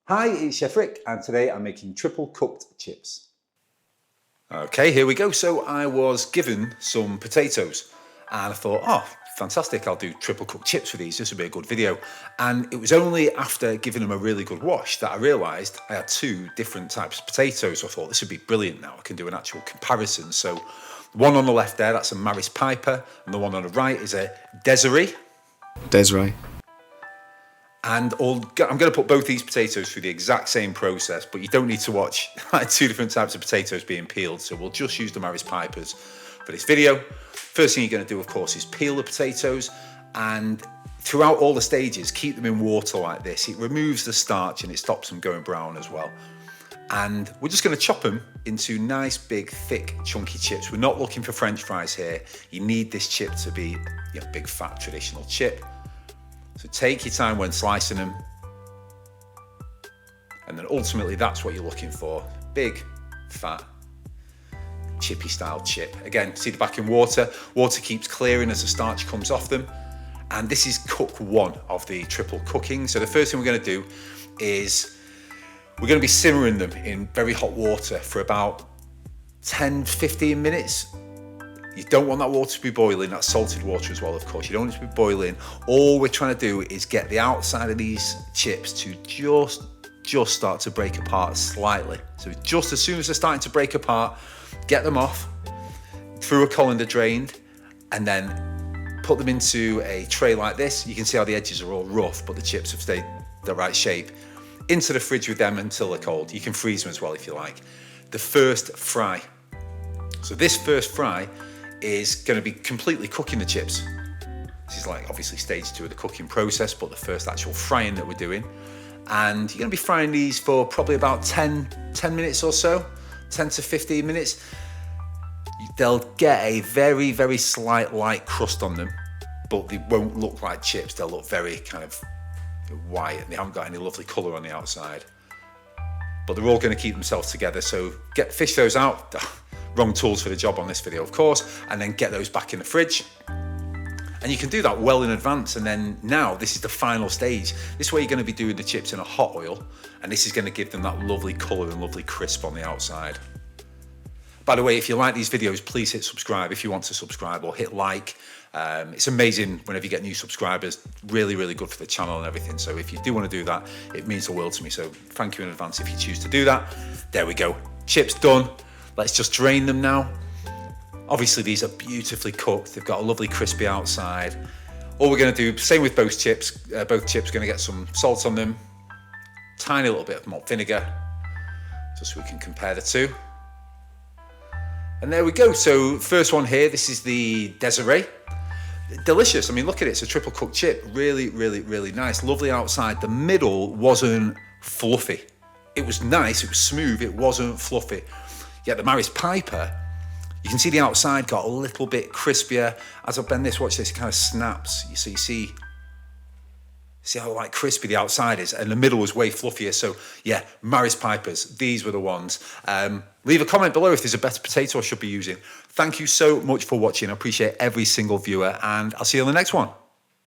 Hi, it's Chef Rick, and today I'm making triple cooked chips. Okay, here we go. So I was given some potatoes and I thought, oh, fantastic, I'll do triple cooked chips with these. This would be a good video. And it was only after giving them a really good wash that I realized I had two different types of potatoes. So I thought this would be brilliant now. I can do an actual comparison. So the one on the left there, that's a Maris Piper, and the one on the right is a Desiree. And I'm going to put both these potatoes through the exact same process, but you don't need to watch two different types of potatoes being peeled. So we'll just use the Maris Pipers for this video. First thing you're going to do, of course, is peel the potatoes, and throughout all the stages, keep them in water like this. It removes the starch and it stops them going brown as well. And we're just going to chop them into nice, big, thick, chunky chips. We're not looking for French fries here. You need this chip to be a big, fat, traditional chip. So take your time when slicing them, and then ultimately that's what you're looking for. Big, fat, chippy style chip. Again, see the back in water. Water keeps clearing as the starch comes off them. And this is cook one of the triple cooking. So the first thing we're going to do is we're going to be simmering them in very hot water for about 10-15 minutes. You don't want that water to be boiling, that's salted water as well, of course. You don't want it to be boiling. All we're trying to do is get the outside of these chips to just start to break apart slightly. So just as soon as they're starting to break apart, get them off through a colander drained, and then put them into a tray like this. You can see how the edges are all rough, but the chips have stayed the right shape. Into the fridge with them until they're cold. You can freeze them as well if you like. The first fry. So this first fry is going to be completely cooking the chips. This is like obviously stage 2 of the cooking process, but the first actual frying that we're doing. And you're going to be frying these for probably about 10 minutes or so, 10 to 15 minutes. They'll get a very, very slight light crust on them, but they won't look like chips. They'll look very kind of white, and they haven't got any lovely colour on the outside. But they're all going to keep themselves together, so fish those out. Wrong tools for the job on this video, of course, and then get those back in the fridge. And you can do that well in advance. And then now this is the final stage. This is where you're going to be doing the chips in a hot oil, and this is going to give them that lovely colour and lovely crisp on the outside. By the way, if you like these videos, please hit subscribe if you want to subscribe, or hit like. It's amazing whenever you get new subscribers. Really, really good for the channel and everything. So if you do want to do that, it means the world to me. So thank you in advance if you choose to do that. There we go. Chips done. Let's just drain them now. Obviously these are beautifully cooked. They've got a lovely crispy outside. All we're going to do, same with both chips. Both chips are going to get some salt on them. Tiny little bit of malt vinegar, just so we can compare the two. And there we go. So first one here, this is the Desiree. Delicious. I mean, look at it. It's a triple cooked chip. Really, really, really nice. Lovely outside. The middle wasn't fluffy. It was nice. It was smooth. It wasn't fluffy. Yet the Maris Piper, you can see the outside got a little bit crispier. As I bend this, watch this, it kind of snaps. So you see how like crispy the outside is, and the middle was way fluffier. So yeah, Maris Pipers, these were the ones. Leave a comment below if there's a better potato I should be using. Thank you so much for watching. I appreciate every single viewer, and I'll see you on the next one.